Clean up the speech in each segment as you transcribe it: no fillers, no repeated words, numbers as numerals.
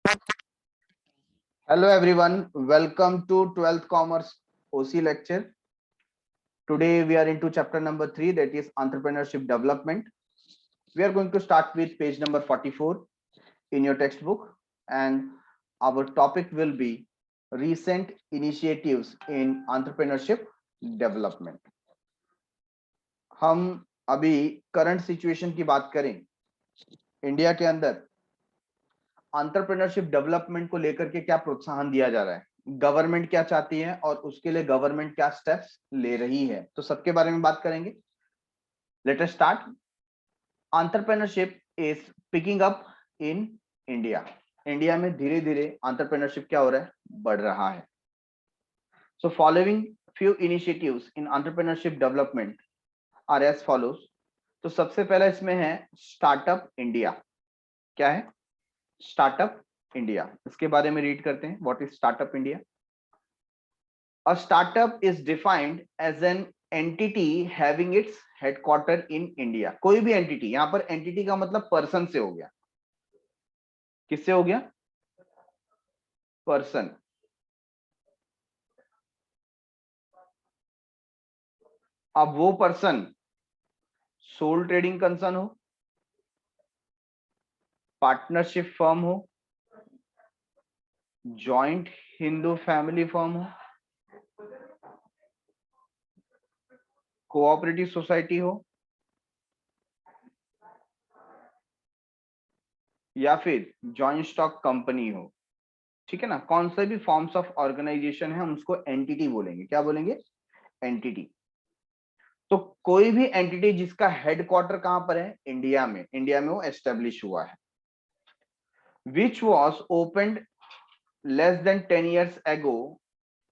Hello everyone, welcome to 12th Commerce OC lecture. Today we are into chapter number 3, that is entrepreneurship development. We are going to start with page number 44 in your textbook, and our topic will be recent initiatives in entrepreneurship development. हम अभी current situation की बात करें India के अंदर entrepreneurship development को लेकर के क्या प्रोत्साहन दिया जा रहा है, गवर्नमेंट क्या चाहती है और उसके लिए गवर्नमेंट क्या स्टेप्स ले रही है, तो सबके बारे में बात करेंगे. Let us start. Entrepreneurship is picking up in India. India में धीरे धीरे एंटरप्रेन्योरशिप क्या हो रहा है, बढ़ रहा है. So following few initiatives in entrepreneurship development are as follows. तो सबसे पहला इसमें है स्टार्टअप इंडिया. क्या है स्टार्टअप इंडिया? इसके बारे में रीड करते हैं. What is startup India? A startup is defined as an entity having its headquarter in India. कोई भी एंटिटी, यहां पर एंटिटी का मतलब पर्सन से हो गया. किससे हो गया? पर्सन. अब वो पर्सन सोल ट्रेडिंग कंसर्न हो, पार्टनरशिप फर्म हो, जॉइंट हिंदू फैमिली फर्म हो, कोऑपरेटिव सोसाइटी हो, या फिर जॉइंट स्टॉक कंपनी हो. ठीक है ना. कौन से भी फॉर्म्स ऑफ ऑर्गेनाइजेशन है हम उसको एंटिटी बोलेंगे. क्या बोलेंगे? एंटिटी. तो कोई भी एंटिटी जिसका हेडक्वार्टर कहां पर है? इंडिया में. इंडिया में वो एस्टेब्लिश हुआ है. Which was opened less than 10 years ago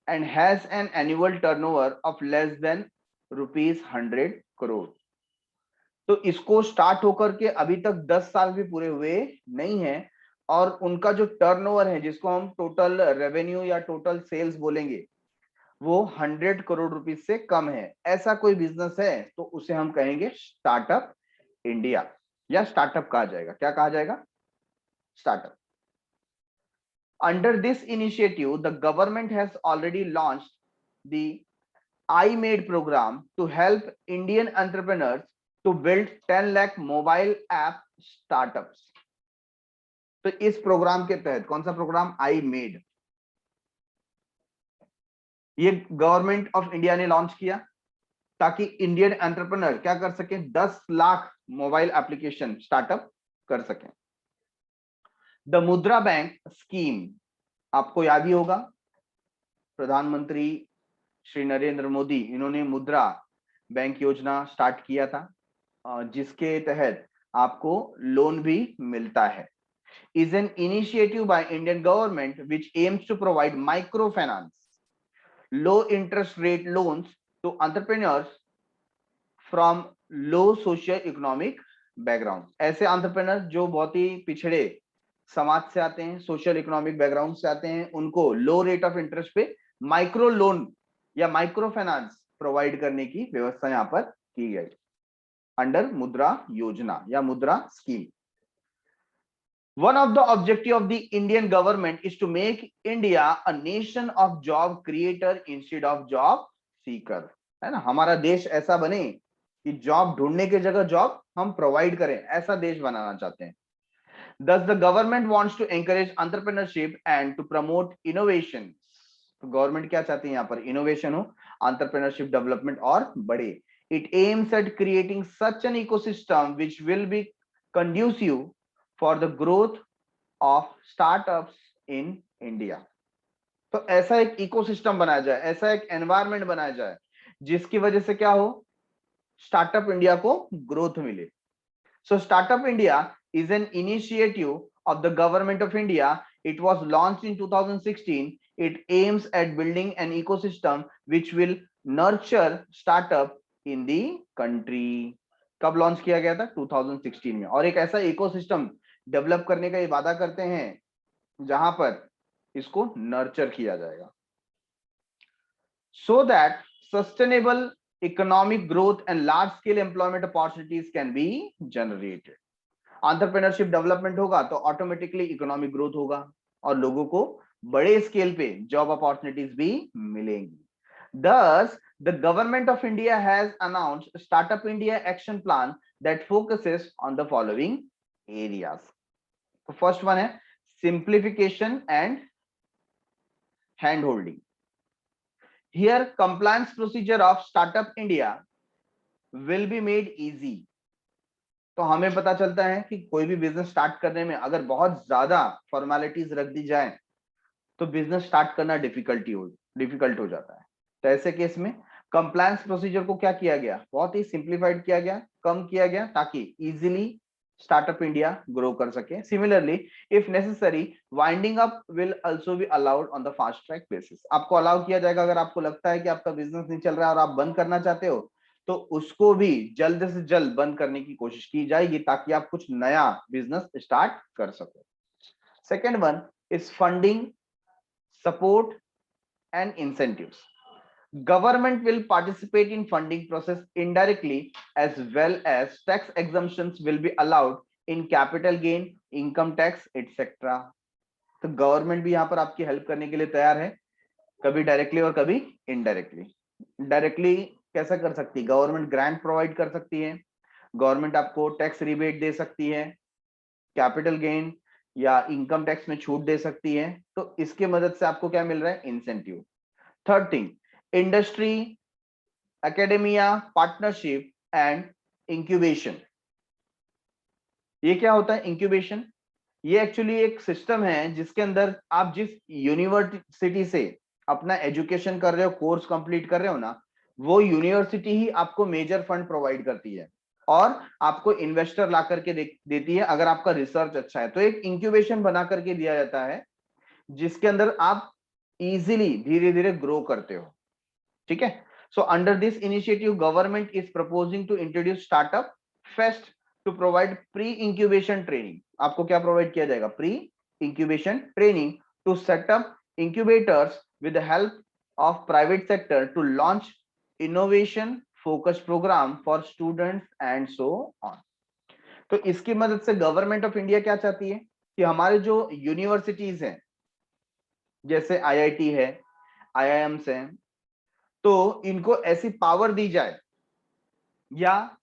and has an annual turnover of less than ₹100 crore. तो इसको स्टार्ट होकर के अभी तक 10 साल भी पूरे हुए नहीं है, और उनका जो टर्नओवर है, जिसको हम टोटल रेवेन्यू या टोटल सेल्स बोलेंगे, वो 100 करोड़ रुपीस से कम है. ऐसा कोई बिजनेस है तो उसे हम कहेंगे स्टार्टअप इंडिया, या स्टार्टअप कहा जाएगा. क्या कहा जाएगा? Startup. Under this initiative, the government has already launched the iMade program to help Indian entrepreneurs to build 10 lakh mobile app startups. तो इस प्रोग्राम के तहत, कौन सा प्रोग्राम? iMade. ये गवर्नमेंट ऑफ इंडिया ने लॉन्च किया ताकि इंडियन एंटरप्रेन्योर क्या कर सके? 10 लाख मोबाइल एप्लीकेशन स्टार्टअप कर सकें. द मुद्रा बैंक स्कीम, आपको याद ही होगा, प्रधानमंत्री श्री नरेंद्र मोदी, इन्होंने मुद्रा बैंक योजना स्टार्ट किया था, जिसके तहत आपको लोन भी मिलता है. Is an initiative by Indian government which aims to provide micro finance, low interest rate loans to entrepreneurs from low socio economic background. ऐसे एंटरप्रेन्योर जो बहुत ही पिछड़े समाज से आते हैं, सोशल इकोनॉमिक बैकग्राउंड से आते हैं, उनको लो रेट ऑफ इंटरेस्ट पे माइक्रो लोन या माइक्रो फाइनेंस प्रोवाइड करने की व्यवस्था यहां पर की गई अंडर मुद्रा योजना या मुद्रा scheme. One of the objective of the Indian government is to make India a nation of job creator instead of job seeker. है ना. हमारा देश ऐसा बने कि जॉब ढूंढने की जगह जॉब हम प्रोवाइड करें, ऐसा देश बनाना चाहते हैं. Thus, the government wants to encourage entrepreneurship and to promote innovation. तो गवर्नमेंट क्या चाहती है? यहाँ पर इनोवेशन हो, entrepreneurship development और बढ़े. It aims at creating such an ecosystem which will be conducive for the growth of startups in India. तो ऐसा एक इकोसिस्टम बनाया जाए, ऐसा एक एनवायरमेंट बनाया जाए जिसकी वजह से क्या हो? स्टार्टअप इंडिया को ग्रोथ मिले. So Startup India is an initiative of the government of India. It was launched in 2016. It aims at building an ecosystem which will nurture startup in the country. कब launch किया गया था? 2016 में. और एक ऐसा इकोसिस्टम डेवलप करने का ये वादा करते हैं जहां पर इसको नर्चर किया जाएगा, so that sustainable economic growth and large scale employment opportunities can be generated. Entrepreneurship development होगा तो ऑटोमेटिकली इकोनॉमिक ग्रोथ होगा और लोगों को बड़े स्केल पे जॉब अपॉर्चुनिटीज भी मिलेंगी। Thus, the government of India has announced Startup India Action Plan that focuses on the following areas. The first one है simplification and hand-holding. Here, compliance procedure of Startup India will be made easy. तो हमें पता चलता है कि कोई भी business start करने में अगर बहुत ज्यादा फॉर्मेलिटीज रख दी जाए तो बिजनेस स्टार्ट करना डिफिकल्ट हो जाता है। तो ऐसे केस में कंप्लायंस प्रोसीजर को क्या किया गया, बहुत ही सिंप्लीफाइड किया गया, कम किया गया, ताकि इजीली स्टार्टअप इंडिया ग्रो कर सके। Similarly if necessary winding up will also be allowed on the fast track basis. आपको अलाउ किया जाएगा अगर आपको लगता है कि आपका बिजनेस नहीं चल रहा है और आप बंद करना चाहते हो तो उसको भी जल्द से जल्द बंद करने की कोशिश की जाएगी ताकि आप कुछ नया बिजनेस स्टार्ट कर सको। Second one is funding, support and incentives. Government will participate in funding process indirectly as well as tax exemptions will be allowed in capital gain, income tax, etc. तो गवर्नमेंट भी यहाँ पर आपकी help करने के लिए तैयार है, कभी डायरेक्टली और कभी इनडायरेक्टली। डायरेक्टली कैसा कर सकती है, गवर्नमेंट ग्रांट प्रोवाइड कर सकती है, गवर्नमेंट आपको टैक्स रिबेट दे सकती है, कैपिटल गेन या इनकम टैक्स में छूट दे सकती है। तो इसके मदद से आपको क्या मिल रहा है, incentive. Third thing, industry, academia, partnership and incubation. ये क्या होता है इंक्यूबेशन? ये एक्चुअली एक सिस्टम है जिसके अंदर आप जिस यूनिवर्सिटी से अपना एजुकेशन कर रहे हो, कोर्स कंप्लीट कर रहे हो ना, वो यूनिवर्सिटी ही आपको मेजर फंड प्रोवाइड करती है और आपको इन्वेस्टर ला करके देती है अगर आपका रिसर्च अच्छा है। तो एक इंक्यूबेशन बना करके दिया जाता है जिसके अंदर आप इजीली धीरे धीरे ग्रो करते हो। ठीक है, so under this initiative government is proposing to introduce startup fest to provide pre incubation training. आपको क्या प्रोवाइड किया जाएगा, pre incubation training to set up incubators with the help of private sector to launch innovation focus programme for students and so on. तो इसकी मदद से government of India क्या चाहती है कि हमारे जो यूनिवर्सिटीज हैं जैसे आईआईटी है, आईआईएम्स हैं, तो इनको ऐसी पावर दी जाए या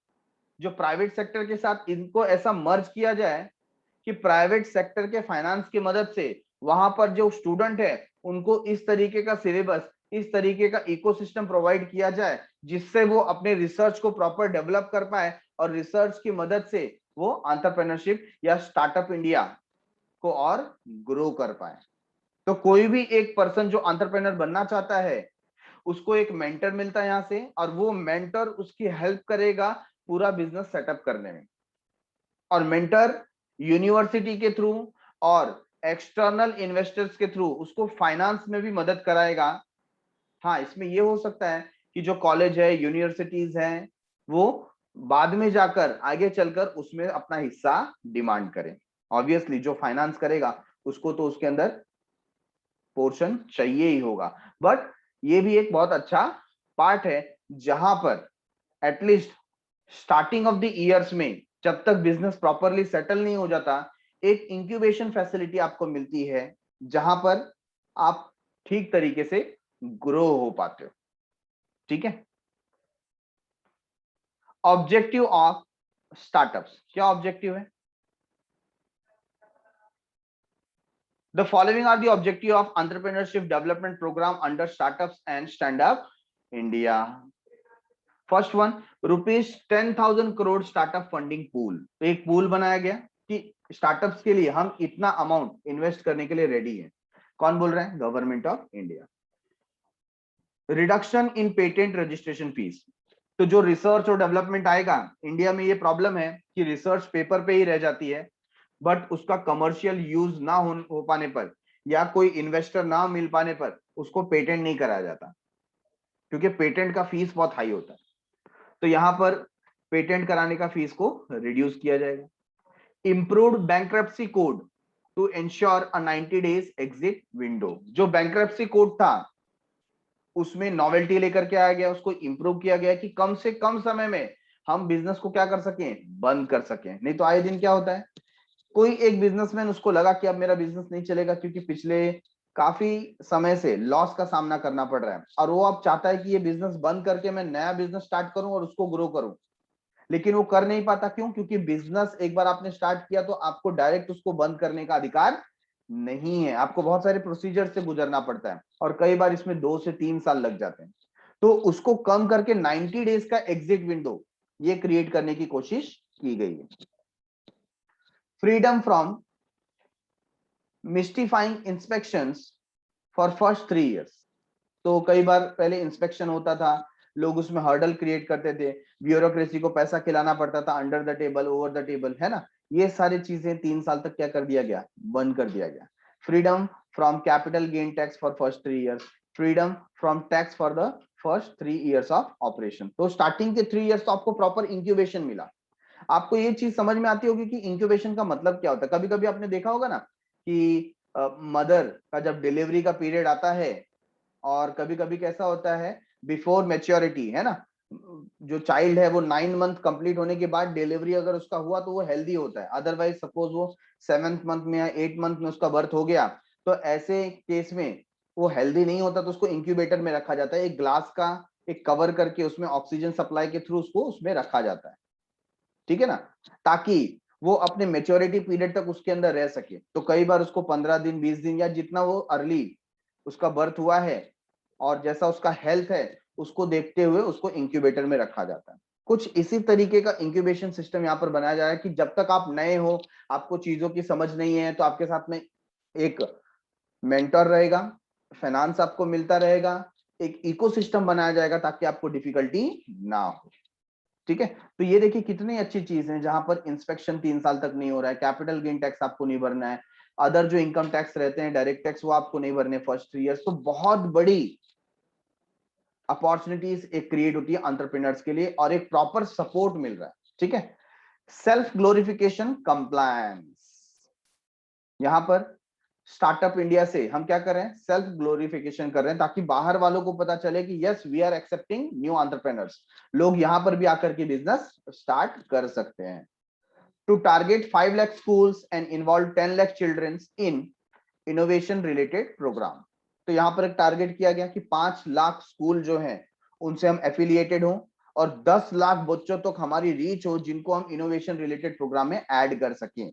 जो प्राइवेट सेक्टर के साथ इनको ऐसा मर्ज किया जाए कि प्राइवेट सेक्टर के फाइनेंस की मदद से वहां पर जो स्टूडेंट है उनको इस तरीके का सिलेबस, इस तरीके का इकोसिस्टम प्रोवाइड किया जाए जिससे वो अपने रिसर्च को प्रॉपर डेवलप कर पाए और रिसर्च की मदद से वो एंटरप्रेन्योरशिप या स्टार्टअप इंडिया को और ग्रो कर पाए। तो कोई भी एक पर्सन जो एंटरप्रेन्योर बनना चाहता है उसको एक मेंटर मिलता है यहां से और वो मेंटर उसकी हेल्प करेगा पूरा बिजनेस सेटअप करने में। और मेंटर यूनिवर्सिटी के थ्रू और एक्सटर्नल इन्वेस्टर्स के थ्रू उसको फाइनेंस में भी मदद कराएगा। हाँ, इसमें ये हो सकता है कि जो कॉलेज है, यूनिवर्सिटीज हैं, वो बाद में जाकर आगे चलकर उसमें अपना हिस्सा डिमांड करें। ऑब्वियसली जो फाइनेंस करेगा उसको तो उसके अंदर पोर्शन चाहिए ही होगा, बट ये भी एक बहुत अच्छा पार्ट है जहां पर at least starting of the years में जब तक बिजनेस प्रॉपरली सेटल नहीं हो जाता, एक इंक्यूबेशन फैसिलिटी आपको मिलती है जहां पर आप ठीक तरीके से ग्रो हो पाते हो। ठीक है, ऑब्जेक्टिव ऑफ स्टार्टअप्स, क्या ऑब्जेक्टिव है? The following are the objective of entrepreneurship development program under startups and stand up India. First one, ₹10,000 crore startup funding pool. तो एक पूल बनाया गया कि स्टार्टअप्स के लिए हम इतना अमाउंट इन्वेस्ट करने के लिए रेडी हैं। कौन बोल रहे हैं? Government of India. Reduction in patent registration fees. तो जो रिसर्च और डेवलपमेंट आएगा, इंडिया में ये प्रॉब्लम है कि रिसर्च पेपर पे ही रह जाती है बट उसका कमर्शियल यूज ना हो पाने पर या कोई इन्वेस्टर ना मिल पाने पर उसको पेटेंट नहीं कराया जाता क्योंकि पेटेंट का फीस बहुत हाई होता है। तो यहां पर पेटेंट कराने का फीस को रिड्यूस किया जाएगा। Improved bankruptcy code to ensure a 90 days exit window. जो बैंक्रप्सी कोड था उसमें नॉवेल्टी लेकर के आया गया, उसको इंप्रूव किया गया कि कम से कम समय में हम बिजनेस को क्या कर सकें, बंद कर सकें। नहीं तो आए दिन क्या होता है, कोई एक बिजनेसमैन उसको लगा कि अब मेरा बिजनेस नहीं चलेगा क्योंकि पिछले काफी समय से लॉस का सामना करना पड़ रहा है, और वो अब चाहता है कि ये बिजनेस बंद करके मैं नया बिजनेस स्टार्ट करूं और उसको ग्रो करूं, लेकिन वो कर नहीं पाता। क्यों? क्योंकि बिजनेस एक बार आपने स्टार्ट किया तो आपको डायरेक्ट उसको बंद करने का अधिकार नहीं है, आपको बहुत सारे प्रोसीजर से गुजरना पड़ता है, और कई बार इसमें 2 से 3 साल लग जाते हैं। तो उसको कम करके 90 डेज का एग्जिट विंडो ये क्रिएट करने की कोशिश की गई है। Freedom from mystifying inspections for first 3 years। तो कई बार पहले इंस्पेक्शन होता था, लोग उसमें हर्डल क्रिएट करते थे, ब्यूरोक्रेसी को पैसा खिलाना पड़ता था, under the table, over the table, है ना। ये सारी चीजें 3 साल तक क्या कर दिया गया, बंद कर दिया गया। Freedom from capital gain tax for first 3 years, freedom from tax for the first 3 years of operation. तो स्टार्टिंग के 3 years तो आपको प्रॉपर इंक्यूबेशन मिला। आपको ये चीज समझ में आती होगी कि इंक्यूबेशन का मतलब क्या होता है। कभी कभी आपने देखा होगा ना कि मदर का जब डिलीवरी का पीरियड आता है, और कभी कभी कैसा होता है, बिफोर मेच्योरिटी, है ना, जो चाइल्ड है वो 9 मंथ कंप्लीट होने के बाद डिलीवरी अगर उसका हुआ तो वो हेल्दी होता है। अदरवाइज सपोज वो 7th मंथ में या 8th मंथ में उसका बर्थ हो गया, तो ऐसे केस में वो हेल्दी नहीं होता, तो उसको इंक्यूबेटर में रखा जाता है, एक ग्लास का एक कवर करके उसमें ऑक्सीजन सप्लाई के थ्रू उसको उसमें रखा जाता है, ठीक है ना, ताकि वो अपने मेच्योरिटी पीरियड तक उसके अंदर रह सके। तो कई बार उसको 15 दिन 20 दिन या जितना वो अर्ली उसका बर्थ हुआ है और जैसा उसका हेल्थ है उसको देखते हुए उसको इंक्यूबेटर में रखा जाता है। कुछ इसी तरीके का इंक्यूबेशन सिस्टम यहाँ पर बनाया जा रहा है कि जब तक आप नए हो, आपको चीजों की समझ नहीं है, तो आपके साथ में एक मेंटर रहेगा, फाइनेंस आपको मिलता रहेगा, एक इकोसिस्टम बनाया जाएगा ताकि आपको डिफिकल्टी ना हो। ठीक है, तो ये देखिए कितनी अच्छी चीज है, जहां पर इंस्पेक्शन 3 साल तक नहीं हो रहा है, कैपिटल गेन टैक्स आपको नहीं भरना है, अदर जो इनकम टैक्स रहते हैं डायरेक्ट टैक्स वो आपको नहीं भरने फर्स्ट 3 years। तो बहुत बड़ी अपॉर्चुनिटीज एक क्रिएट होती है एंटरप्रेन्योर्स के लिए, और एक प्रॉपर सपोर्ट मिल रहा है। ठीक है, सेल्फ ग्लोरिफिकेशन कंप्लायंस। यहां पर स्टार्टअप इंडिया से हम क्या कर रहे हैं, सेल्फ ग्लोरिफिकेशन कर रहे हैं, ताकि बाहर वालों को पता चले कि yes we are accepting new entrepreneurs, लोग यहां पर भी आकर के बिजनेस स्टार्ट कर सकते हैं। To target 5 lakh schools and involve 10 lakh children in innovation related program। तो यहां पर एक टारगेट किया गया कि 5 लाख स्कूल जो हैं उनसे हम एफिलिएटेड हों, और 10 लाख बच्चों तक हमारी रीच हो जिनको हम इनोवेशन रिलेटेड प्रोग्राम में ऐड कर सकें।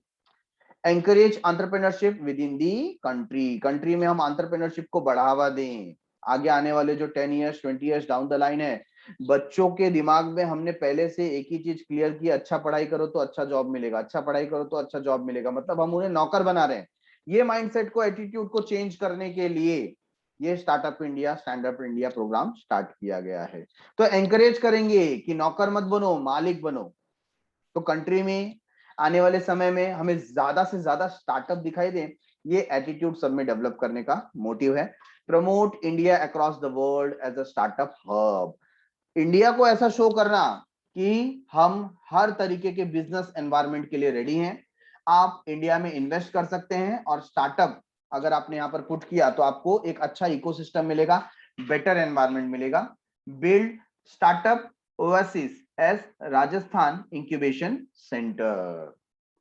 Encourage entrepreneurship within the country, country में हम एंटरप्रेन्योरशिप को बढ़ावा दें। आगे आने वाले जो 10 years 20 years down the line है, बच्चों के दिमाग में हमने पहले से एक ही चीज क्लियर की, अच्छा पढ़ाई करो तो अच्छा जॉब मिलेगा, अच्छा पढ़ाई करो तो अच्छा जॉब मिलेगा, मतलब हम उन्हें नौकर बना रहे हैं। ये माइंडसेट को, एटीट्यूड को चेंज करने के लिए ये startup India stand up India programme start किया गया है। तो एंकरेज करेंगे कि नौकर मत बनो, मालिक बनो। तो कंट्री में आने वाले समय में हमें ज्यादा से ज्यादा स्टार्टअप दिखाई दे, ये एटीट्यूड सब में डेवलप करने का मोटिव है। Promote India across the world as a startup hub, India को ऐसा शो करना कि हम हर तरीके के बिजनेस एनवायरनमेंट के लिए रेडी हैं। आप इंडिया में इन्वेस्ट कर सकते हैं, और स्टार्टअप अगर आपने यहां पर पुट किया तो आपको एक अच्छा इकोसिस्टम मिलेगा, बेटर एनवायरनमेंट मिलेगा। Build startup oasis as Rajasthan incubation centre.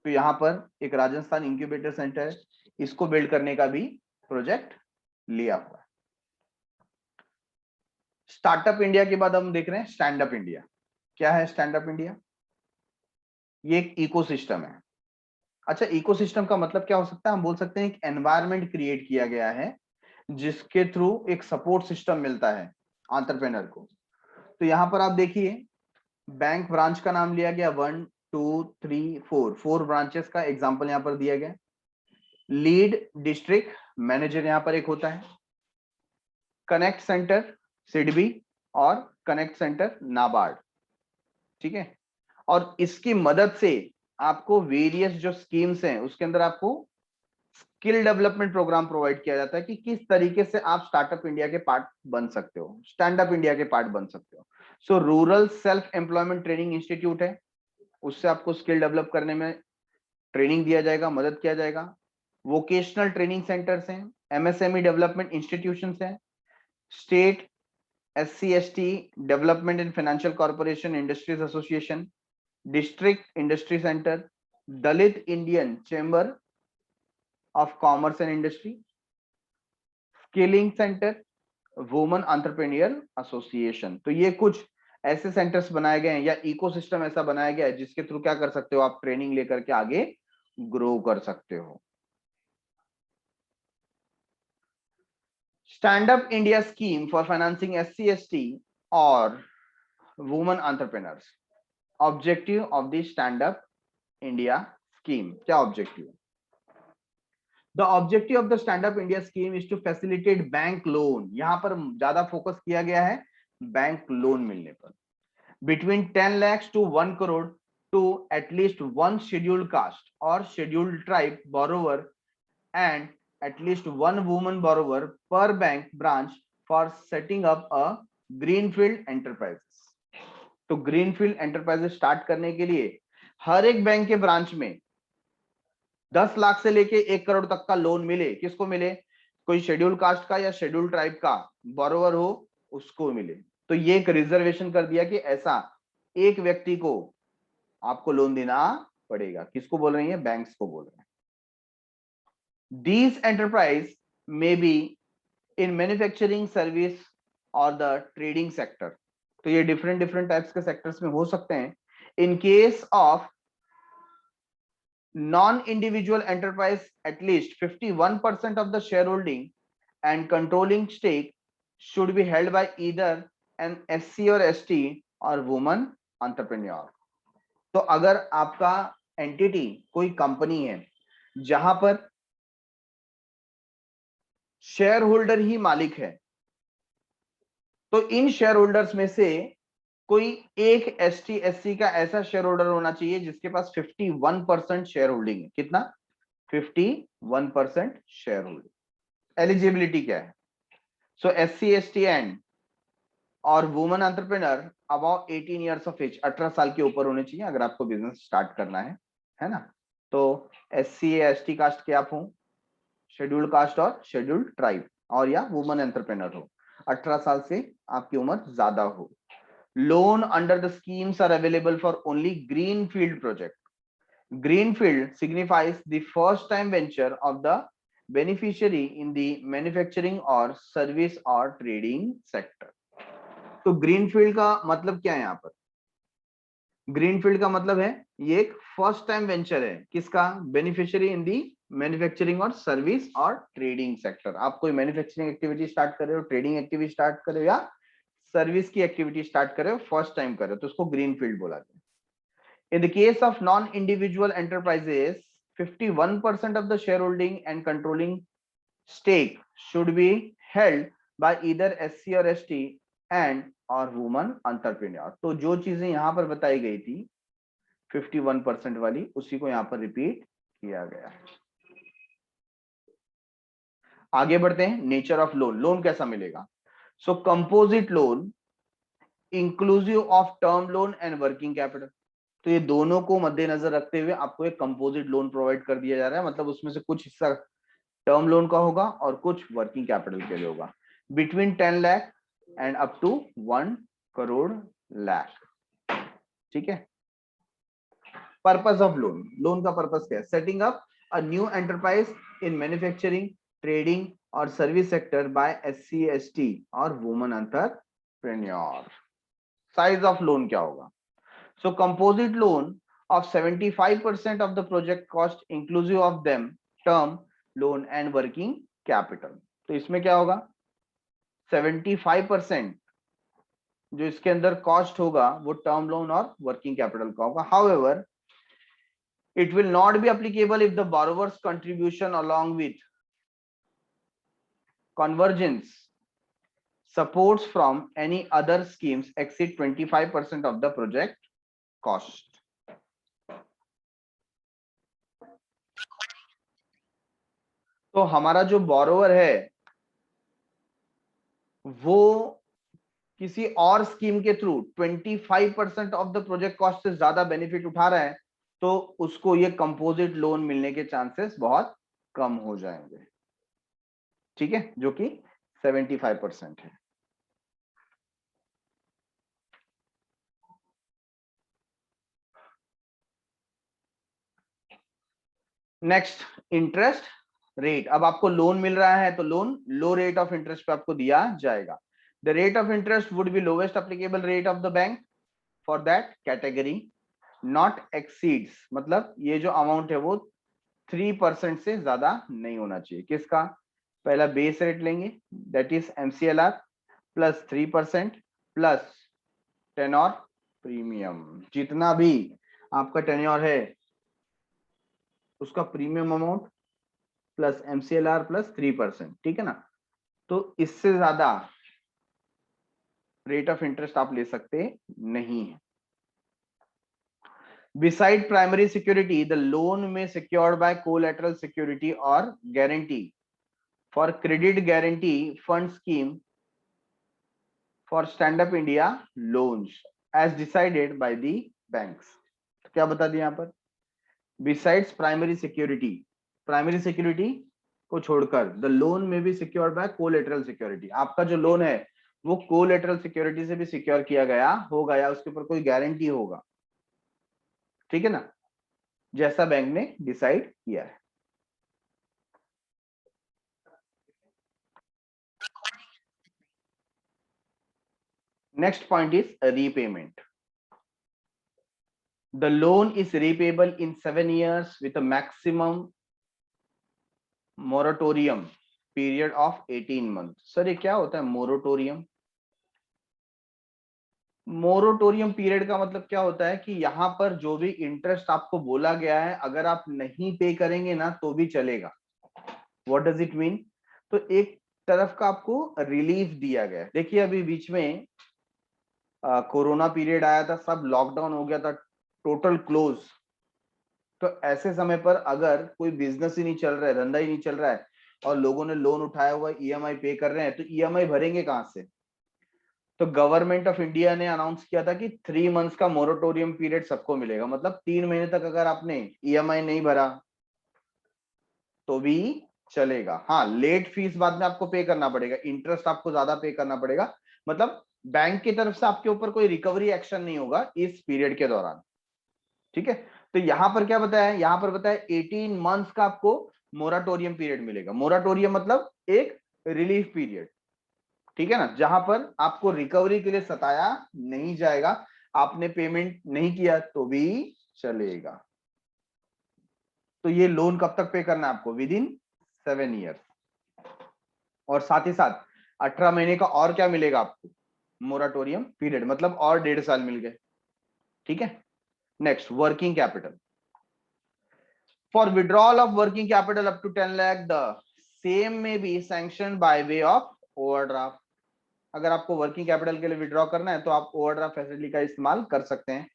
तो यहां पर एक राजस्थान इंक्यूबेटर सेंटर है, इसको बिल्ड करने का भी प्रोजेक्ट लिया हुआ है। स्टार्टअप इंडिया के बाद हम देख रहे हैं स्टैंड अप इंडिया। क्या है स्टैंड अप इंडिया? ये एक इकोसिस्टम है। अच्छा, इकोसिस्टम का मतलब क्या हो सकता है? हम बोल सकते हैं एक एनवायरनमेंट क्रिएट किया गया है जिसके थ्रू एक सपोर्ट सिस्टम मिलता है एंटरप्रेन्योर को। तो यहां पर आप देखिए, बैंक ब्रांच का नाम लिया गया, 1 2 3 4, 4 ब्रांचेस का एग्जांपल यहां पर दिया गया। लीड डिस्ट्रिक्ट मैनेजर यहां पर एक होता है, कनेक्ट सेंटर सिडबी, और कनेक्ट सेंटर नाबार्ड। ठीक है, और इसकी मदद से आपको वेरियस जो स्कीम्स हैं उसके अंदर आपको स्किल डेवलपमेंट प्रोग्राम प्रोवाइड किया जाता है कि किस तरीके से आप स्टार्टअप इंडिया के पार्ट बन सकते हो, स्टैंड अप इंडिया के पार्ट बन सकते हो। सो rural self employment training institute है, उससे आपको स्किल डेवलप करने में ट्रेनिंग दिया जाएगा, मदद किया जाएगा। वोकेशनल ट्रेनिंग सेंटर्स हैं, एमएसएमई डेवलपमेंट इंस्टीट्यूशंस हैं, state SC/ST development and financial corporation industries association, district industry centre, Dalit Indian chamber of commerce and industry, skilling centre, women entrepreneur association. तो ये कुछ ऐसे सेंटर्स बनाए गए हैं या इकोसिस्टम ऐसा बनाया गया है जिसके थ्रू क्या कर सकते हो आप, ट्रेनिंग लेकर के आगे ग्रो कर सकते हो। Stand up India scheme for financing SC/ST और women entrepreneurs. Objective of the stand up India scheme, क्या ऑब्जेक्टिव है? The objective of the stand up India scheme is to facilitate bank loan. यहां पर ज्यादा focus किया गया है bank loan मिलने पर, between 10 lakhs to 1 crore to at least one scheduled caste or scheduled tribe borrower and at least one woman borrower per bank branch for setting up a greenfield enterprises। तो greenfield enterprises start करने के लिए हर एक bank के branch में 10 लाख से लेके 1 करोड़ तक का लोन मिले। किसको मिले? कोई शेड्यूल कास्ट का या शेड्यूल ट्राइब का बोरोवर हो उसको मिले। तो ये एक रिजर्वेशन कर दिया कि ऐसा एक व्यक्ति को आपको लोन देना पड़ेगा। किसको बोल रही है? बैंक्स को बोल रहे हैं। These enterprise may be in manufacturing, service और द ट्रेडिंग सेक्टर। तो ये डिफरेंट डिफरेंट टाइप्स के सेक्टर्स में हो सकते हैं। In case of non-individual enterprise, at least 51% of the shareholding and controlling stake should be held by either an SC or ST or woman entrepreneur। तो अगर आपका एंटिटी कोई कंपनी है जहां पर शेयर होल्डर ही मालिक है, तो इन शेयर होल्डर्स में से कोई एक ST/SC का ऐसा शेयर होल्डर होना चाहिए जिसके पास 51% शेयर होल्डिंग है। कितना? 51% शेयर होल्डिंग। एलिजिबिलिटी क्या है? सो SC/ST एंड और women entrepreneur about 18 years of age, 18 साल के ऊपर होने चाहिए अगर आपको बिजनेस स्टार्ट करना है ना। तो SC या ST कास्ट के आप हो, शेड्यूल्ड कास्ट और शेड्यूल्ड ट्राइब, और या वुमेन एंटरप्रेन्योर हो, 18 साल से आपकी उम्र ज्यादा हो। Loan under the schemes are available for only greenfield project. Greenfield signifies the first time venture of the beneficiary in the manufacturing or service or trading sector। तो ग्रीनफील्ड का मतलब क्या है? यहाँ पर ग्रीनफील्ड का मतलब है ये एक फर्स्ट टाइम वेंचर है। किसका? बेनिफिशियरी इन दी मैन्युफैक्चरिंग और सर्विस और ट्रेडिंग सेक्टर। आप कोई मैन्युफैक्चरिंग एक्टिविटी स्टार्ट कर रहे हो, ट्रेडिंग एक्टिविटी स्टार्ट कर रहे हो या सर्विस की एक्टिविटी स्टार्ट कर रहे हो, फर्स्ट टाइम कर रहे हो, तो उसको ग्रीनफील्ड बोला जाता है। In the case of non-individual enterprises, 51% of the shareholding and controlling stake should be held by either SC or ST and or woman entrepreneur। तो जो चीजें यहां पर बताई गई थी 51% वाली, उसी को यहां पर रिपीट किया गया है। आगे बढ़ते हैं। नेचर ऑफ लोन, लोन कैसा मिलेगा? So composite loan inclusive of term loan and working capital. तो ये दोनों को मद्देनजर रखते हुए आपको एक कंपोजिट लोन प्रोवाइड कर दिया जा रहा है। मतलब उसमें से कुछ हिस्सा टर्म लोन का होगा और कुछ वर्किंग कैपिटल के लिए होगा। Between 10 lakh and up to 1 crore lakh. ठीक है। पर्पस ऑफ लोन, लोन का पर्पस क्या है? Setting up a new enterprise in manufacturing, trading और सर्विस सेक्टर बाय SC/ST और women entrepreneur. Size of loan क्या होगा? So composite loan of 75% of the project cost inclusive of them term loan and working capital। तो इसमें क्या होगा? 75% जो इसके अंदर कॉस्ट होगा वो टर्म लोन और वर्किंग कैपिटल का होगा। However, it will not be applicable if the borrower's contribution along with convergence supports from any other schemes exceed 25% of the project cost। तो हमारा जो बोरोवर है वो किसी और स्कीम के through 25% of the project cost से ज्यादा बेनिफिट उठा रहा है, तो उसको ये कंपोजिट लोन मिलने के चांसेस बहुत कम हो जाएंगे। ठीक है, जो कि 75% है। Next, interest rate. अब आपको लोन मिल रहा है तो loan low rate of interest पे आपको दिया जाएगा। The rate of interest would be lowest applicable rate of the bank for that category, not exceeds, मतलब ये जो अमाउंट है वो 3% से ज्यादा नहीं होना चाहिए। किसका? पहला बेस रेट लेंगे, that is MCLR plus 3% plus tenure premium. जितना भी आपका टेन्योर है उसका premium amount plus MCLR plus 3%, ठीक है ना। तो इससे ज्यादा रेट ऑफ इंटरेस्ट आप ले सकते नहीं है। Beside primary security, the loan may secured by collateral security or guarantee for credit guarantee fund scheme for stand up India loans as decided by the banks। तो क्या बता दिया यहाँ पर? Besides primary security, primary security को छोड़कर the loan में भी सिक्योर्ड बाय कोलेटरल सिक्योरिटी। आपका जो लोन है वो कोलेटरल सिक्योरिटी से भी सिक्योर किया गया होगा या उसके ऊपर कोई गारंटी होगा, ठीक है ना, जैसा बैंक ने डिसाइड किया है। Next point is repayment. The loan is repayable in 7 years with a maximum moratorium period of 18 months। Sir ये क्या होता है मोरेटोरियम? मोरेटोरियम पीरियड का मतलब क्या होता है कि यहाँ पर जो भी इंटरेस्ट आपको बोला गया है अगर आप नहीं पे करेंगे ना तो भी चलेगा। What does it mean? तो एक तरफ का आपको रिलीफ दिया गया है। देखिए अभी बीच में कोरोना पीरियड आया था, सब लॉकडाउन हो गया था, टोटल क्लोज। तो ऐसे समय पर अगर कोई बिजनेस ही नहीं चल रहा है, धंधा ही नहीं चल रहा है और लोगों ने लोन उठाया हुआ EMI पे कर रहे हैं, तो EMI भरेंगे कहां से? तो गवर्नमेंट ऑफ इंडिया ने अनाउंस किया था कि 3 मंथ्स का मोरेटोरियम पीरियड सबको मिलेगा। मतलब 3 महीने तक अगर आपने EMI नहीं भरा तो भी चलेगा। हाँ, लेट फीस बाद में आपको पे करना पड़ेगा, इंटरेस्ट आपको ज्यादा पे करना पड़ेगा। मतलब बैंक की तरफ से आपके ऊपर कोई रिकवरी एक्शन नहीं होगा इस पीरियड के दौरान, ठीक है। तो यहां पर क्या बताया? यहां पर बताया 18 मंथ्स का आपको मोराटोरियम पीरियड मिलेगा। मोराटोरियम मतलब एक रिलीफ पीरियड, ठीक है ना, जहां पर आपको रिकवरी के लिए सताया नहीं जाएगा। आपने पेमेंट नहीं किया तो भी चलेगा। तो ये लोन कब तक पे करना है आपको? With in 7 years. और साथ ही साथ 18 महीने का और क्या मिलेगा आपको? मोराटोरियम पीरियड, मतलब और 1.5 साल मिल गए, ठीक है। Next, working capital. For withdrawal of working capital up to 10 lakh, the same may be sanctioned by way of overdraft। अगर आपको वर्किंग कैपिटल के लिए विड्रॉ करना है तो आप ओवरड्राफ्ट फैसिलिटी का इस्तेमाल कर सकते हैं।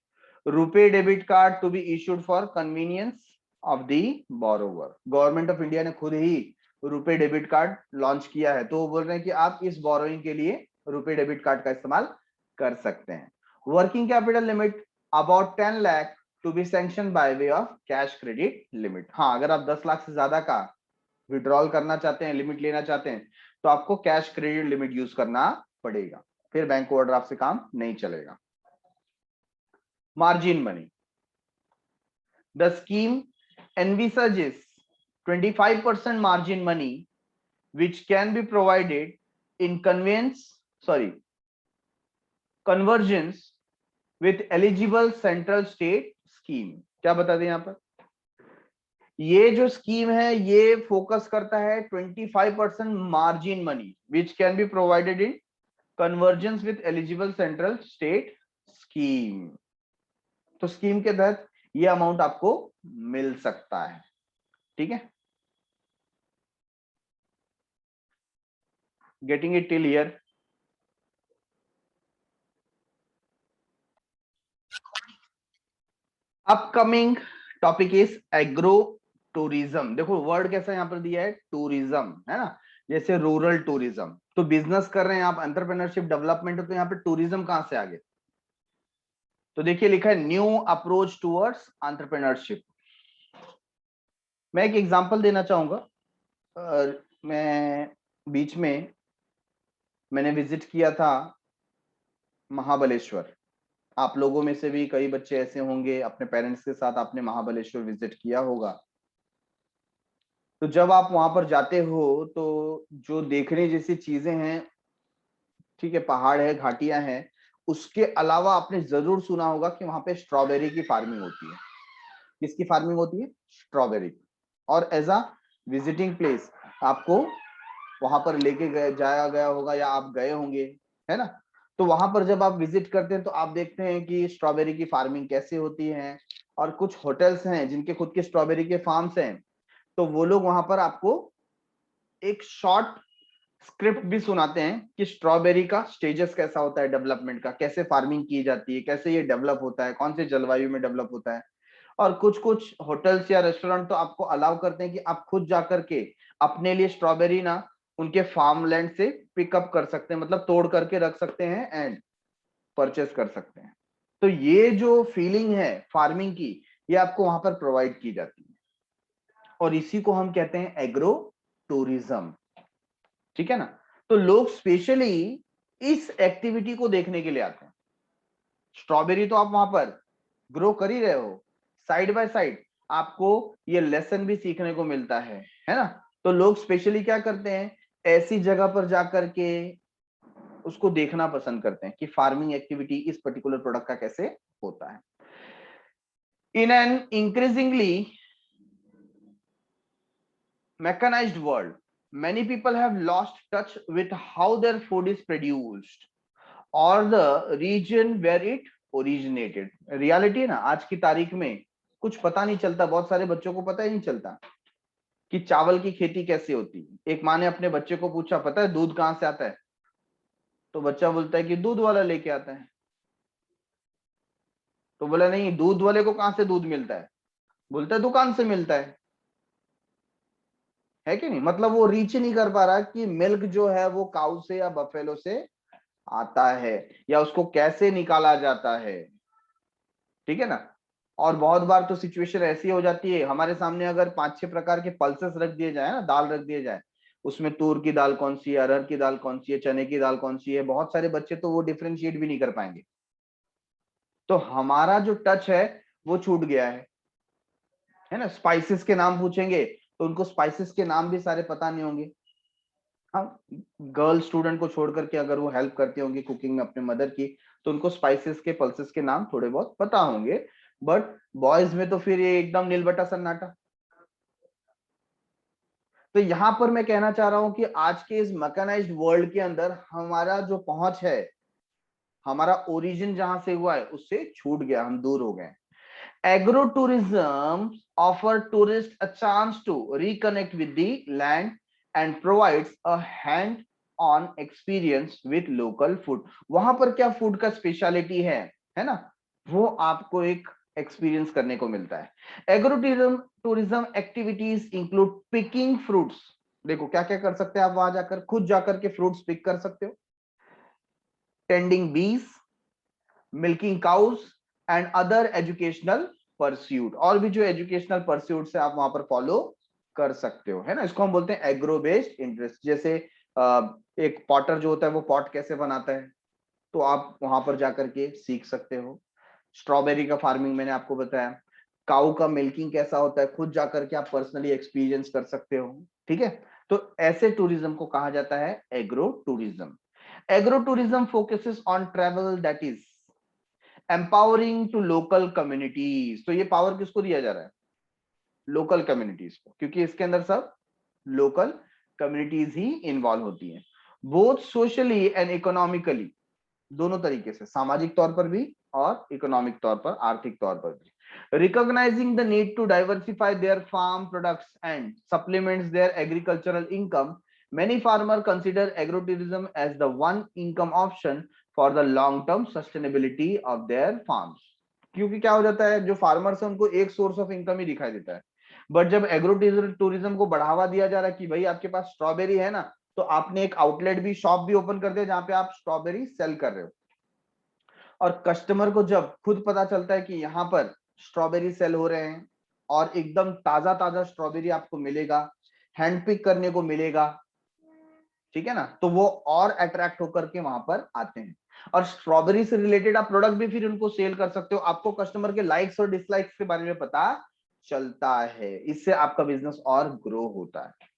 RuPay debit card to be issued for convenience of the borrower. Government of India ने खुद ही रुपे डेबिट कार्ड लॉन्च किया है, तो वो बोल रहे हैं कि आप इस बोरोइंग के लिए रुपे डेबिट कार्ड का इस्तेमाल कर सकते हैं। Working capital limit about 10 lakh to be sanction by way of cash credit limit. हाँ, अगर आप 10 लाख से ज्यादा का विड्रॉल करना चाहते हैं, लिमिट लेना चाहते हैं, तो आपको कैश क्रेडिट लिमिट यूज करना पड़ेगा, फिर बैंक ओवरड्राफ्ट से काम नहीं चलेगा। Margin money. The scheme envisages 25% margin money which can be provided in convergence with eligible central state scheme। क्या बता दें यहां पर? ये जो स्कीम है ये फोकस करता है 25% margin money which can be provided in convergence with eligible central state scheme. तो स्कीम के तहत ये अमाउंट आपको मिल सकता है, ठीक है। Getting it till here? Upcoming topic is agro tourism. देखो वर्ड कैसा यहाँ पर दिया है, टूरिज्म, है ना, जैसे रूरल टूरिज्म। तो बिजनेस कर रहे हैं आप, एंटरप्रेन्योरशिप डेवलपमेंट, तो यहाँ पे टूरिज्म कहां से आगे? तो देखिए लिखा है न्यू अप्रोच टूवर्ड्स एंटरप्रेन्योरशिप। मैं एक एग्जांपल देना चाहूंगा। मैं बीच में मैंने विजिट किया था महाबलेश्वर। आप लोगों में से भी कई बच्चे ऐसे होंगे अपने पेरेंट्स के साथ आपने महाबलेश्वर विजिट किया होगा। तो जब आप वहां पर जाते हो तो जो देखने जैसी चीजें हैं, ठीक है, पहाड़ है, घाटियां हैं, उसके अलावा आपने जरूर सुना होगा कि वहां पे स्ट्रॉबेरी की फार्मिंग होती है। किसकी फार्मिंग होती है? स्ट्रॉबेरी। और एज अ विजिटिंग प्लेस आपको वहां पर लेके गए जाया गया होगा या आप गए होंगे, है ना? तो वहां पर जब आप विजिट करते हैं तो आप देखते हैं कि स्ट्रॉबेरी की फार्मिंग कैसे होती है। और कुछ होटल्स हैं जिनके खुद के स्ट्रॉबेरी के फार्म्स हैं, तो वो लोग वहां पर आपको एक शॉर्ट स्क्रिप्ट भी सुनाते हैं कि स्ट्रॉबेरी का स्टेजेस कैसा होता है डेवलपमेंट का, कैसे फार्मिंग की जाती है, कैसे ये डेवलप होता है, कौन से जलवायु में डेवलप होता है। और कुछ कुछ होटल्स या रेस्टोरेंट तो आपको अलाउ करते हैं कि आप खुद जाकर के अपने लिए स्ट्रॉबेरी ना उनके फार्म लैंड से पिकअप कर सकते हैं, मतलब तोड़ करके रख सकते हैं एंड परचेस कर सकते हैं। तो ये जो फीलिंग है फार्मिंग की, ये आपको वहां पर प्रोवाइड की जाती है, और इसी को हम कहते हैं एग्रो टूरिज्म। ठीक है ना? तो लोग स्पेशली इस एक्टिविटी को देखने के लिए आते हैं। स्ट्रॉबेरी तो आप वहां पर ग्रो कर ही रहे हो, साइड बाय साइड आपको ये लेसन भी सीखने को मिलता है ना? तो लोग स्पेशली क्या करते हैं, ऐसी जगह पर जाकर के उसको देखना पसंद करते हैं कि फार्मिंग एक्टिविटी इस पर्टिकुलर प्रोडक्ट का कैसे होता है। In an increasingly mechanized world, many people have lost touch with how their food is produced और the reason where it originated. Reality है ना, आज की तारीख में कुछ पता नहीं चलता, बहुत सारे बच्चों को पता ही नहीं चलता कि चावल की खेती कैसे होती है। एक माँ ने अपने बच्चे को पूछा, पता है दूध कहाँ से आता है? तो बच्चा बोलता है कि दूध वाला लेके आता है। तो बोला नहीं, दूध वाले को कहाँ से दूध मिलता है? बोलता है दुकान से मिलता है कि नहीं? मतलब वो रीच नहीं कर पा रहा कि मिल्क जो है वो काऊ से या बफेलो से आता है, या उसको कैसे निकाला जाता है। ठीक है ना? और बहुत बार तो सिचुएशन ऐसी हो जाती है, हमारे सामने अगर 5-6 प्रकार के पल्सेस रख दिए जाए ना, दाल रख दिए जाए, उसमें तूर की दाल कौन सी है, अरहर की दाल कौन सी है, चने की दाल कौन सी है, बहुत सारे बच्चे तो वो डिफरेंशिएट भी नहीं कर पाएंगे। तो हमारा जो टच है वो छूट गया है ना? स्पाइसेस के नाम पूछेंगे तो उनको स्पाइसेस के नाम भी सारे पता नहीं होंगे। हाँ, गर्ल स्टूडेंट को छोड़ करके अगर वो हेल्प करती होंगी कुकिंग में अपने मदर की, तो उनको स्पाइसेस के पल्सेस के नाम थोड़े बहुत पता होंगे। बट बॉयज में तो फिर ये एकदम नीलबटा सन्नाटा। तो यहां पर मैं कहना चाह रहा हूं कि आज के इस मैकेनाइज्ड वर्ल्ड के अंदर हमारा जो पहुंच है, हमारा ओरिजिन जहां से हुआ है उससे छूट गया, हम दूर हो गए। Agro tourism offer tourist a chance to reconnect with the land and provides a hand on experience with local food. वहां पर क्या फूड का स्पेशलिटी है ना, वो आपको एक एक्सपीरियंस करने को मिलता है। Agro tourism tourism activities include picking fruits. देखो क्या क्या कर सकते हैं आप वहां जाकर, खुद जाकर के फ्रूट्स पिक कर सकते हो, टेंडिंग बीज, milking cows and other educational pursuit. और भी जो एजुकेशनल परस्यूट है आप वहां पर फॉलो कर सकते हो, है ना? इसको हम बोलते हैं एग्रो बेस्ड इंटरेस्ट। जैसे एक पॉटर जो होता है वो पॉट कैसे बनाता है, तो आप वहां पर जाकर के सीख सकते हो। स्ट्रॉबेरी का फार्मिंग मैंने आपको बताया, काऊ का मिल्किंग कैसा होता है खुद जाकर के आप पर्सनली एक्सपीरियंस कर सकते हो। ठीक है? तो ऐसे टूरिज्म को कहा जाता है agro tourism. Agro tourism focuses on travel that is empowering to local communities. तो ये पावर किसको दिया जा रहा है? लोकल कम्युनिटीज को, क्योंकि इसके अंदर सब लोकल कम्युनिटीज ही इन्वॉल्व होती हैं, बोथ सोशली एंड इकोनॉमिकली, दोनों तरीके से, सामाजिक तौर पर भी और इकोनॉमिक तौर पर, आर्थिक तौर पर भी। Recognising the need to diversify their farm products and supplements their agricultural income, many farmers consider agrotourism as the one income option for the long term sustainability of their farms। क्योंकि क्या हो जाता है, जो फार्मर्स है उनको एक source of income ही दिखाई देता है। बट जब एग्रो टूरिज्म को बढ़ावा दिया जा रहा है कि भाई आपके पास स्ट्रॉबेरी है ना, तो आपने एक आउटलेट भी, शॉप भी ओपन कर दिया जहां पे आप स्ट्रॉबेरी सेल कर रहे हो। और कस्टमर को जब खुद पता चलता है कि यहाँ पर स्ट्रॉबेरी सेल हो रहे हैं और एकदम ताजा ताजा स्ट्रॉबेरी आपको मिलेगा, हैंड पिक करने को मिलेगा, ठीक है ना, तो वो और अट्रैक्ट होकर के वहां पर आते हैं। और स्ट्रॉबेरी से रिलेटेड आप प्रोडक्ट भी फिर उनको सेल कर सकते हो। आपको कस्टमर के लाइक्स और डिसलाइक्स के बारे में पता चलता है, इससे आपका बिजनेस और ग्रो होता है।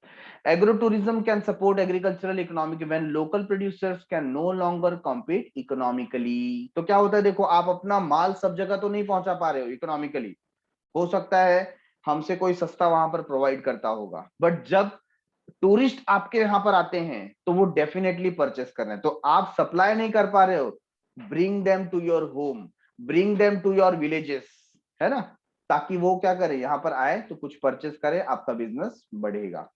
Agro tourism can support agricultural economic when local producers can no longer compete economically. तो क्या होता है, देखो आप अपना माल सब जगह तो नहीं पहुंचा पा रहे हो इकोनॉमिकली, हो सकता है हमसे कोई सस्ता वहां पर प्रोवाइड करता होगा, बट जब टूरिस्ट आपके यहाँ पर आते हैं तो वो डेफिनेटली परचेस कर रहे हैं, तो आप सप्लाई नहीं कर पा रहे हो, bring them to your home, bring them to your villages, है ना, ताकि वो क्या करे, यहाँ पर आए तो कुछ परचेस करे, आपका बिजनेस बढ़ेगा।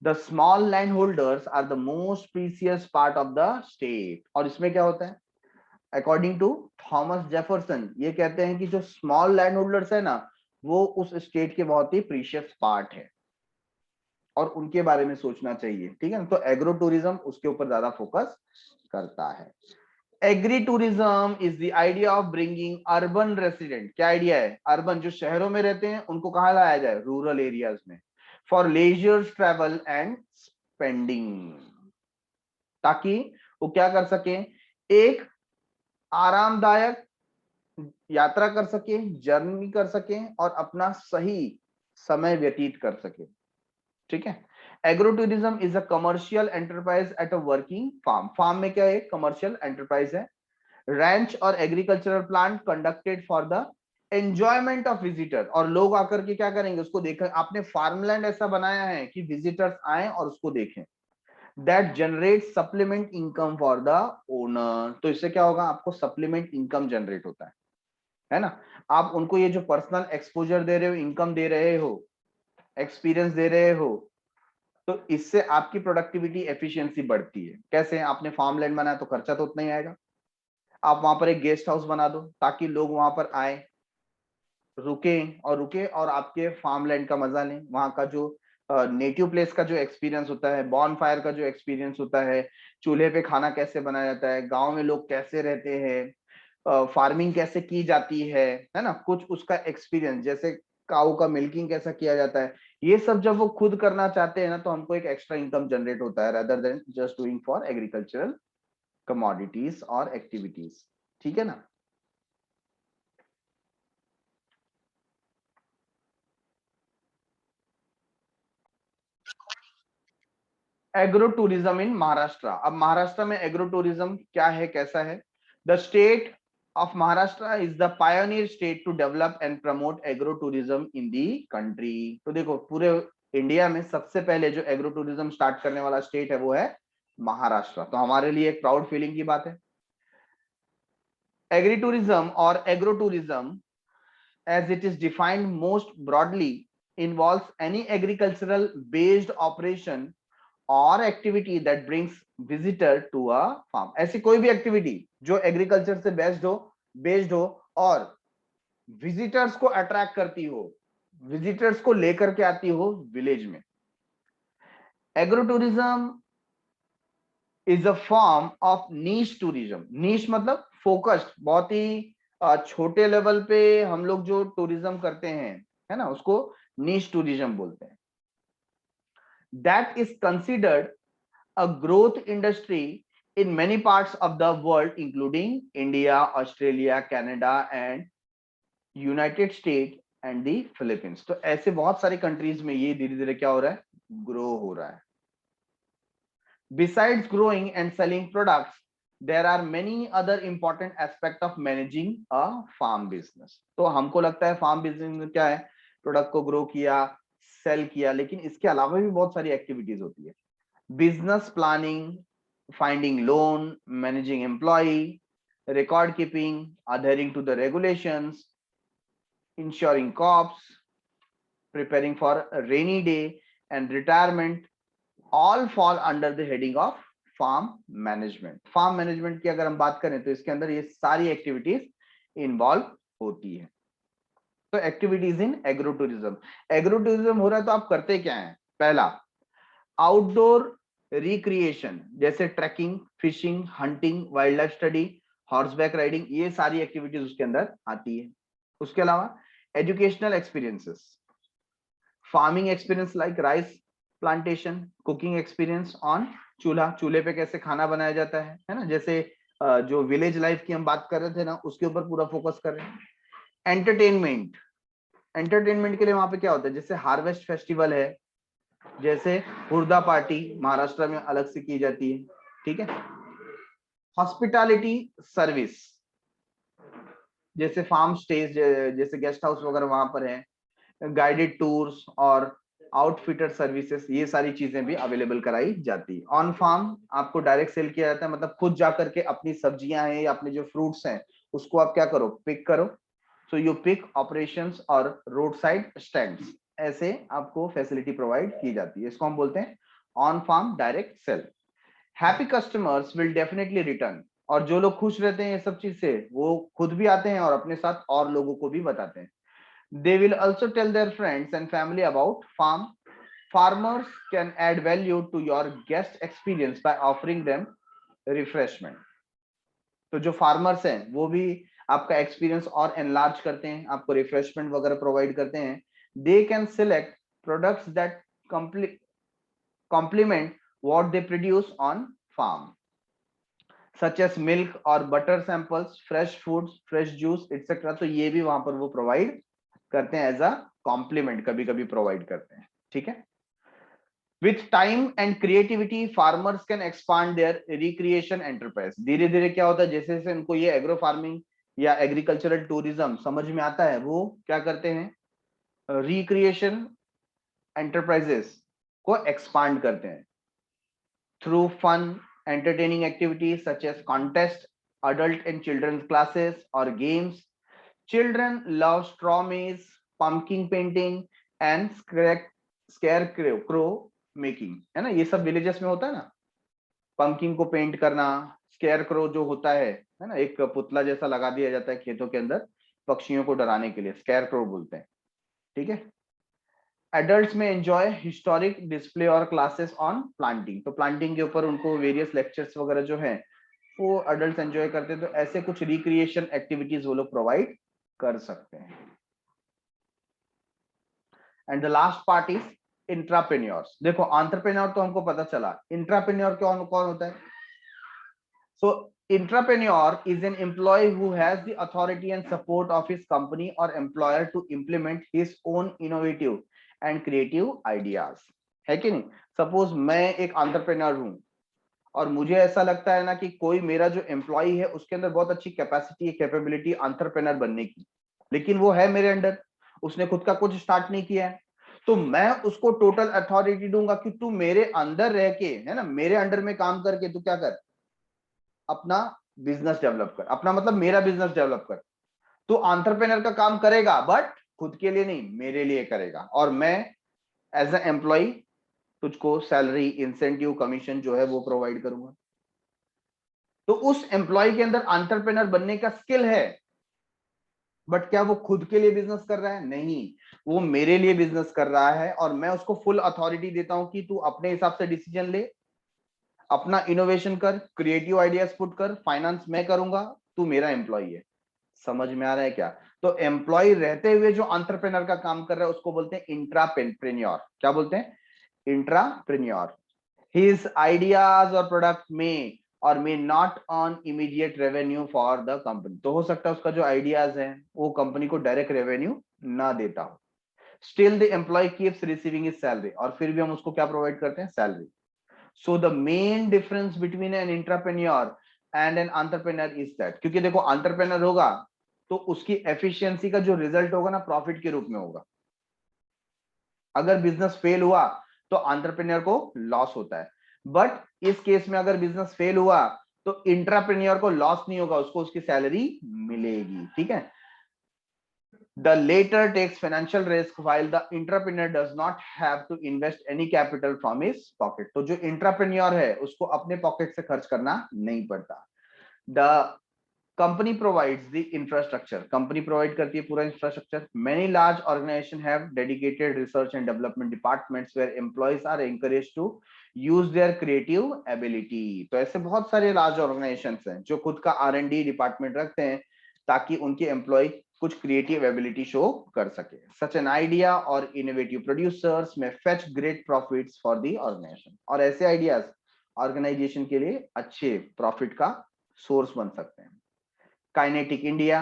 The small land holders are the most precious part of the state. और इसमें क्या होता है, अकॉर्डिंग टू थॉमस जेफरसन, ये कहते हैं कि जो स्मॉल लैंड होल्डर्स है ना, वो उस स्टेट के बहुत ही प्रीशियस पार्ट है और उनके बारे में सोचना चाहिए, ठीक है ना। तो एग्रो टूरिज्म उसके ऊपर ज्यादा फोकस करता है। Agri tourism is the idea of bringing urban resident, क्या आइडिया है, अर्बन जो शहरों में रहते हैं उनको कहाँ लाया जाए, रूरल एरियाज में, for leisure travel and spending, ताकि वो क्या कर सके, एक आरामदायक यात्रा कर सके, जर्नी कर सके और अपना सही समय व्यतीत कर सके, ठीक है। Agro tourism is a commercial enterprise at a working farm. Farm में क्या है, कमर्शियल एंटरप्राइज है। रैंच और agricultural plant conducted for the enjoyment of visitor, और लोग आकर के क्या करेंगे, उसको देखें, आपने फार्मलैंड ऐसा बनाया है कि विजिटर्स आए और उसको देखें। That generate supplement income for the owner, तो इससे क्या होगा, आपको सप्लीमेंट इनकम जनरेट होता है ना। आप उनको ये जो पर्सनल एक्सपोजर दे रहे हो, इनकम दे रहे हो, एक्सपीरियंस दे रहे हो, तो इससे आपकी प्रोडक्टिविटी एफिशिएंसी बढ़ती है। कैसे, आपने फार्म लैंड बनाया तो खर्चा तो उतना ही आएगा, आप वहां पर एक गेस्ट हाउस बना दो ताकि लोग वहां पर आए, रुके और आपके फार्म लैंड का मजा लें, वहां का जो नेटिव प्लेस का जो एक्सपीरियंस होता है, बॉन फायर का जो एक्सपीरियंस होता है, चूल्हे पे खाना कैसे बनाया जाता है, गांव में लोग कैसे रहते हैं, फार्मिंग कैसे की जाती है ना, कुछ उसका एक्सपीरियंस, जैसे काऊ का मिल्किंग कैसा किया जाता है, ये सब जब वो खुद करना चाहते हैं ना, तो हमको एक एक्स्ट्रा इनकम जनरेट होता है, rather than just doing for agricultural commodities और एक्टिविटीज, ठीक है ना। Agro tourism in Maharashtra. अब महाराष्ट्र में एग्रो टूरिज्म क्या है, कैसा है। The state of Maharashtra is the pioneer state to develop and promote agro tourism in the country. तो देखो पूरे इंडिया में सबसे पहले जो एग्रो टूरिज्म स्टार्ट करने वाला स्टेट है वो है महाराष्ट्र, तो हमारे लिए एक प्राउड फीलिंग की बात है। एग्री टूरिज्म और agro tourism as it is defined most broadly involves any agricultural based operation और activity that brings visitor to a farm. ऐसी कोई भी एक्टिविटी जो एग्रीकल्चर से बेस्ड हो और विजिटर्स को अट्रैक्ट करती हो, विजिटर्स को लेकर के आती हो विलेज में। Agro tourism is a form of niche tourism. Niche मतलब फोकस्ड, बहुत ही छोटे लेवल पे हम लोग जो टूरिज्म करते हैं, है ना, उसको नीश टूरिज्म बोलते हैं। That is considered a growth industry in many parts of the world, including India, Australia, Canada, and United States and the Philippines। तो ऐसे बहुत सारी कंट्रीज में ये धीरे धीरे क्या हो रहा है, ग्रो हो रहा है। Besides growing and selling products, there are many other important aspect of managing a farm business। तो हमको लगता है फार्म बिजनेस में क्या है, प्रोडक्ट को ग्रो किया, सेल किया, लेकिन इसके अलावा भी बहुत सारी एक्टिविटीज होती है। business planning, finding loan, managing employee, record keeping, adhering to the regulations, ensuring cops, preparing for a rainy day and retirement, all fall under the heading of farm management। farm management की अगर हम बात करें तो इसके अंदर ये सारी एक्टिविटीज इन्वॉल्व होती है। तो activities in agro tourism, agro tourism हो रहा है तो आप करते क्या है, पहला आउटडोर रिक्रिएशन, जैसे trekking, fishing, hunting, wildlife study, horseback riding, ये सारी एक्टिविटीज उसके अंदर आती है। उसके अलावा educational experiences, farming experience like rice plantation, cooking experience on चूल्हे पे कैसे खाना बनाया जाता है ना, जैसे जो विलेज लाइफ की हम बात कर रहे थे ना, उसके ऊपर पूरा फोकस कर रहे हैं। एंटरटेनमेंट, एंटरटेनमेंट के लिए वहां पे क्या होता है, जैसे हार्वेस्ट फेस्टिवल है, जैसे हुरदा पार्टी महाराष्ट्र में अलग से की जाती है, ठीक है। हॉस्पिटैलिटी सर्विस, जैसे फार्म स्टेज, जैसे गेस्ट हाउस वगैरह वहां पर है, गाइडेड टूर्स और आउटफिटर सर्विसेज, ये सारी चीजें भी अवेलेबल कराई जाती है। ऑन फार्म आपको डायरेक्ट सेल किया जाता है, मतलब खुद जाकर के अपनी सब्जियां हैं या अपने जो फ्रूट्स हैं उसको आप क्या करो, पिक करो। सो यू पिक ऑपरेशंस और रोड साइड स्टैंड्स, ऐसे आपको फैसिलिटी प्रोवाइड की जाती है, इसको हम बोलते हैं on farm direct sale. Happy customers will definitely return, और जो लोग खुश रहते हैं ये सब चीज से वो खुद भी आते हैं और अपने साथ और लोगों को भी बताते हैं। They will also tell their friends and family about farm. Farmers can add value to your guest experience by offering them refreshment. तो जो फार्मर्स हैं वो भी आपका एक्सपीरियंस और एनलार्ज करते हैं, आपको रिफ्रेशमेंट वगैरह प्रोवाइड करते हैं। They can select products that complement what they produce on farm, such as milk or butter samples, fresh foods, fresh juice, etc. तो ये भी वहां पर वो प्रोवाइड करते हैं, एज अ कॉम्प्लीमेंट कभी कभी प्रोवाइड करते हैं, ठीक है। With time and creativity farmers can expand their recreation enterprise. धीरे धीरे क्या होता है, जैसे जैसे इनको ये एग्रो फार्मिंग या एग्रीकल्चरल टूरिज्म समझ में आता है, वो क्या करते हैं, रिक्रिएशन एंटरप्राइजेस को एक्सपांड करते हैं through fun entertaining activities such as contest, adult and children's classes or games. Children love straw maze, pumpkin painting and scarecrow making, है ना, ये सब विलेजेस में होता है ना, पंकिन को पेंट करना, स्केयरक्रो जो होता है ना, एक पुतला जैसा लगा दिया जाता है खेतों के अंदर पक्षियों को डराने के लिए, स्केयरक्रो बोलते हैं, ठीक है। एडल्ट्स में एंजॉय हिस्टोरिक डिस्प्ले और क्लासेस ऑन प्लांटिंग, तो प्लांटिंग के ऊपर उनको वेरियस लेक्चर्स वगैरह जो हैं वो एडल्ट्स एंजॉय करते हैं, तो ऐसे कुछ रिक्रिएशन एक्टिविटीज वो लोग प्रोवाइड कर सकते हैं। And the last part is intrapreneurs. देखो एंटरप्रेन्योर तो हमको पता चला, इंट्राप्रेन्योर कौन कौन होता है। So intrapreneur is an employee who has the authority and support of his company और employer to implement his own innovative and creative ideas, है कि नहीं। सपोज मैं एक एंटरप्रेन्योर हूं और मुझे ऐसा लगता है ना कि कोई मेरा जो एम्प्लॉय है उसके अंदर बहुत अच्छी कैपेसिटी कैपेबिलिटी एंटरप्रेन्योर बनने की, लेकिन वो है मेरे अंडर, उसने खुद का कुछ स्टार्ट नहीं किया है, तो मैं उसको टोटल अथॉरिटी दूंगा कि तू मेरे अंदर रह के, है ना, मेरे अंडर में काम करके तू क्या कर, अपना बिजनेस डेवलप कर, अपना मतलब मेरा बिजनेस डेवलप कर। तो एंटरप्रेन्योर का काम करेगा बट खुद के लिए नहीं, मेरे लिए करेगा, और मैं एज ए एम्प्लॉय तुझको सैलरी इंसेंटिव कमीशन जो है वो प्रोवाइड करूंगा। तो उस एम्प्लॉय के अंदर एंटरप्रेन्योर बनने का स्किल है, बट क्या वो खुद के लिए बिजनेस कर रहा है, नहीं, वो मेरे लिए बिजनेस कर रहा है और मैं उसको फुल अथॉरिटी देता हूं कि तू अपने हिसाब से डिसीजन ले, अपना इनोवेशन कर, क्रिएटिव आइडियाज पुट कर, फाइनेंस मैं करूंगा, तू मेरा एम्प्लॉय है। समझ में आ रहा है क्या। तो एम्प्लॉय रहते हुए जो एंटरप्रेन्योर का काम कर रहा है उसको बोलते हैं इंट्राप्रेन्योर। क्या बोलते हैं, intrapreneur. His ideas or product may or may not earn immediate revenue for the company, तो हो सकता है उसका जो आइडियाज है वो कंपनी को डायरेक्ट रेवेन्यू ना देता हो। Still the employ keeps receiving his salary, और फिर भी हम उसको क्या प्रोवाइड करते हैं, salary. So the main difference between an entrepreneur and an entrepreneur is that, क्योंकि देखो एंटरप्रेन्योर होगा तो उसकी एफिशिएंसी का जो रिजल्ट होगा ना प्रॉफिट के रूप में होगा। अगर बिजनेस फेल हुआ तो एंटरप्रेन्योर को लॉस होता है, बट इस केस में अगर बिजनेस फेल हुआ तो इंट्राप्रेन्योर को लॉस नहीं होगा, उसको उसकी सैलरी मिलेगी, ठीक है। The later takes financial risk while the entrepreneur does not have to invest any capital from his pocket, तो जो इंट्राप्रेन्योर है उसको अपने पॉकेट से खर्च करना नहीं पड़ता। The company provides the infrastructure, company provide करती है पूरा infrastructure. Many large organizations have dedicated research and development departments where employees are encouraged to use their creative ability. तो ऐसे बहुत सारे large organizations हैं जो खुद का R&D डिपार्टमेंट रखते हैं ताकि उनके एम्प्लॉय कुछ क्रिएटिव एबिलिटी शो कर सके। Such an idea or innovative producers may fetch great profits for the organization, और ऐसे आइडियाज ऑर्गेनाइजेशन के लिए अच्छे प्रॉफिट का सोर्स बन सकते हैं। Kinetic India,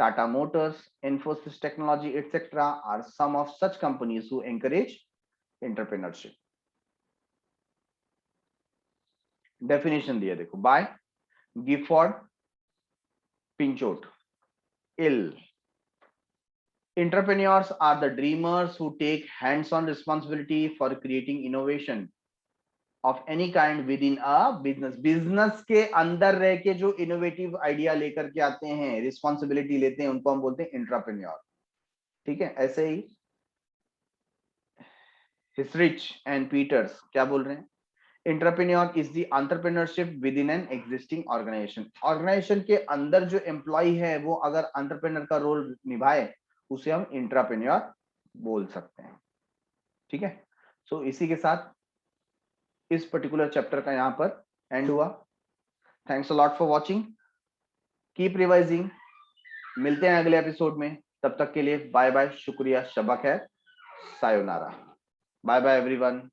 Tata Motors, Infosys Technology, etc. are some of such companies who encourage entrepreneurship. Definition दिया देखो, by Gifford Pinchot. Ill. Entrepreneurs are the dreamers who take hands-on responsibility for creating innovation of any kind within a business. Business के अंदर रह के जो innovative idea लेकर के आते हैं, responsibility लेते हैं, उनको हम बोलते हैं entrepreneur. ठीक है, ऐसे ही Hisrich and Peters क्या बोल रहे हैं? Entrepreneur is the entrepreneurship within an existing organization. Organization के अंदर जो employee है वो अगर entrepreneur का role निभाए उसे हम entrepreneur बोल सकते हैं. ठीक है, सो इसी के साथ इस पर्टिकुलर चैप्टर का यहाँ पर एंड हुआ. Thanks a lot for watching. Keep revising. मिलते हैं अगले एपिसोड में. तब तक के लिए बाय बाय. शुक्रिया. शबा खैर. सायोनारा. Bye bye everyone.